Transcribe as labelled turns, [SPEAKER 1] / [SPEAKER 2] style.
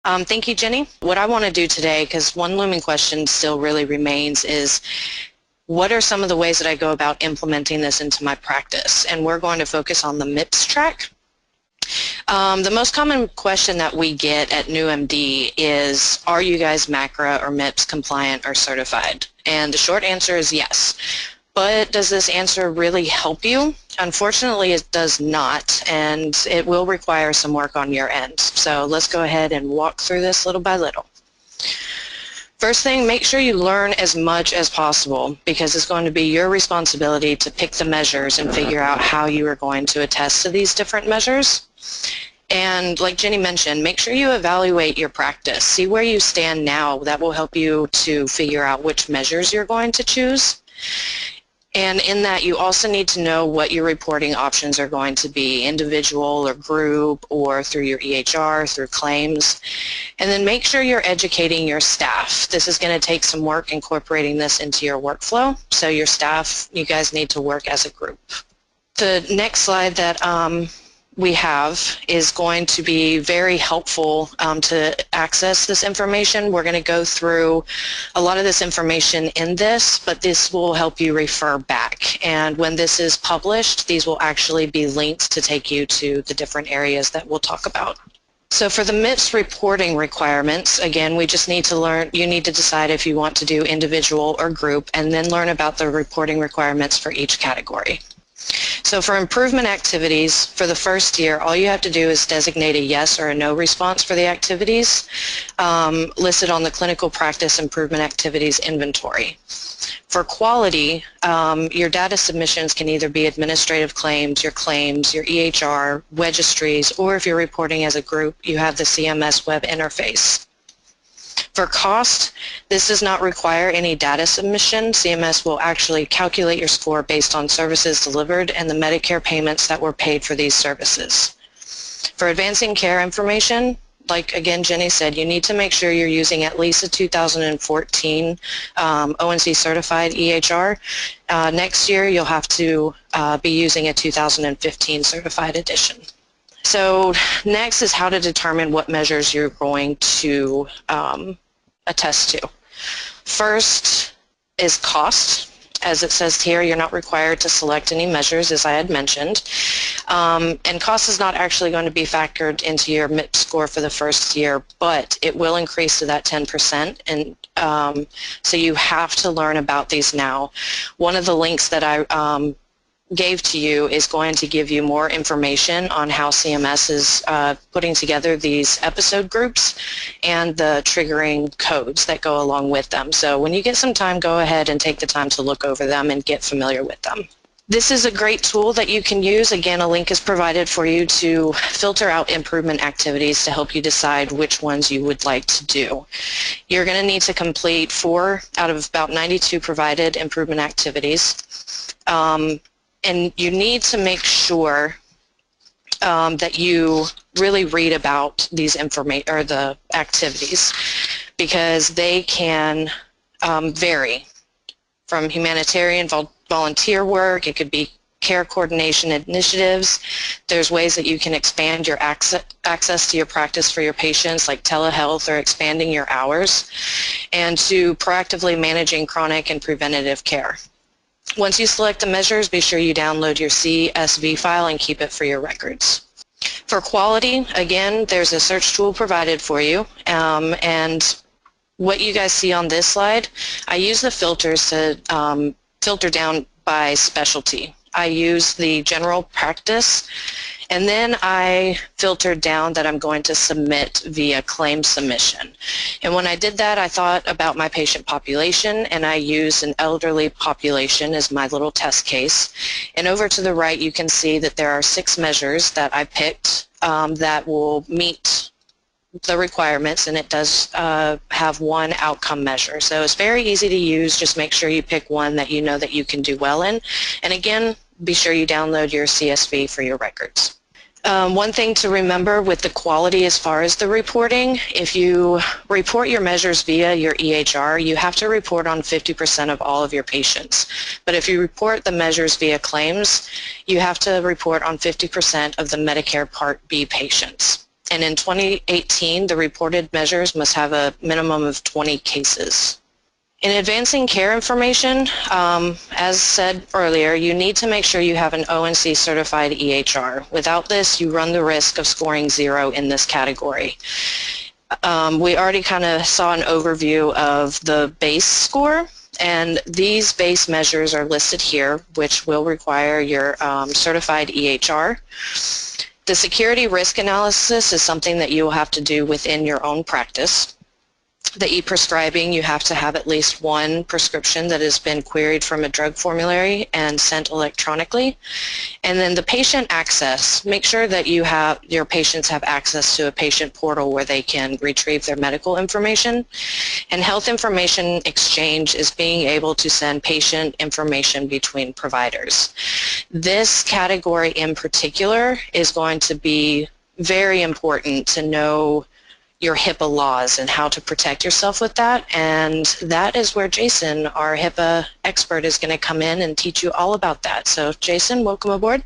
[SPEAKER 1] Thank you, Jenny. What I want to do today, because one looming question still really remains, is what are some of the ways that I go about implementing this into my practice? And we're going to focus on the MIPS track. The most common question that we get at NewMD is, are you guys MACRA or MIPS compliant or certified? And the short answer is yes. But does this answer really help you? Unfortunately, it does not, and it will require some work on your end. So let's go ahead and walk through this little by little. First thing, make sure you learn as much as possible, because it's going to be your responsibility to pick the measures and figure out how you are going to attest to these different measures. And like Jenny mentioned, make sure you evaluate your practice. See where you stand now. That will help you to figure out which measures you're going to choose. And in that, you also need to know what your reporting options are going to be, individual or group, or through your EHR, through claims. And then make sure you're educating your staff. This is going to take some work incorporating this into your workflow. So your staff, you guys need to work as a group. The next slide that we have is going to be very helpful to access this information. We're going to go through a lot of this information in this, but this will help you refer back. And when this is published, these will actually be links to take you to the different areas that we'll talk about. So for the MIPS reporting requirements, again, we just need to learn, you need to decide if you want to do individual or group, and then learn about the reporting requirements for each category. So for improvement activities, for the first year, all you have to do is designate a yes or a no response for the activities listed on the Clinical Practice Improvement Activities Inventory. For quality, your data submissions can either be administrative claims, your EHR, registries, or if you're reporting as a group, you have the CMS web interface. For cost, this does not require any data submission. CMS will actually calculate your score based on services delivered and the Medicare payments that were paid for these services. For advancing care information, like again Jenny said, you need to make sure you're using at least a 2014 ONC certified EHR. Next year you'll have to be using a 2015 certified edition. So next is how to determine what measures you're going to attest to. First is cost. As it says here, you're not required to select any measures, as I had mentioned. And cost is not actually going to be factored into your MIPS score for the first year, but it will increase to that 10%. And so you have to learn about these now. One of the links that I gave to you is going to give you more information on how CMS is putting together these episode groups and the triggering codes that go along with them. So when you get some time, go ahead and take the time to look over them and get familiar with them. This is a great tool that you can use. Again, a link is provided for you to filter out improvement activities to help you decide which ones you would like to do. You're going to need to complete 4 out of about 92 provided improvement activities. And you need to make sure that you really read about these the activities, because they can vary from humanitarian volunteer work. It could be care coordination initiatives. There's ways that you can expand your access to your practice for your patients, like telehealth or expanding your hours, and to proactively managing chronic and preventative care. Once you select the measures, be sure you download your CSV file and keep it for your records. For quality, again, there's a search tool provided for you, and what you guys see on this slide, I use the filters to filter down by specialty. I use the general practice, and then I filtered down that I'm going to submit via claim submission. And when I did that, I thought about my patient population, and I used an elderly population as my little test case. And over to the right, you can see that there are 6 measures that I picked that will meet the requirements, and it does have 1 outcome measure. So it's very easy to use. Just make sure you pick one that you know that you can do well in. And again, be sure you download your CSV for your records. One thing to remember with the quality as far as the reporting, if you report your measures via your EHR, you have to report on 50% of all of your patients. But if you report the measures via claims, you have to report on 50% of the Medicare Part B patients. And in 2018, the reported measures must have a minimum of 20 cases. In advancing care information, as said earlier, you need to make sure you have an ONC certified EHR. Without this, you run the risk of scoring 0 in this category. We already kind of saw an overview of the base score, and these base measures are listed here, which will require your certified EHR. The security risk analysis is something that you will have to do within your own practice. The e-prescribing, you have to have at least one prescription that has been queried from a drug formulary and sent electronically. And then the patient access, make sure that your patients have access to a patient portal where they can retrieve their medical information. And health information exchange is being able to send patient information between providers. This category in particular is going to be very important to know your HIPAA laws and how to protect yourself with that, and that is where Jason, our HIPAA expert, is going to come in and teach you all about that. So Jason, welcome aboard.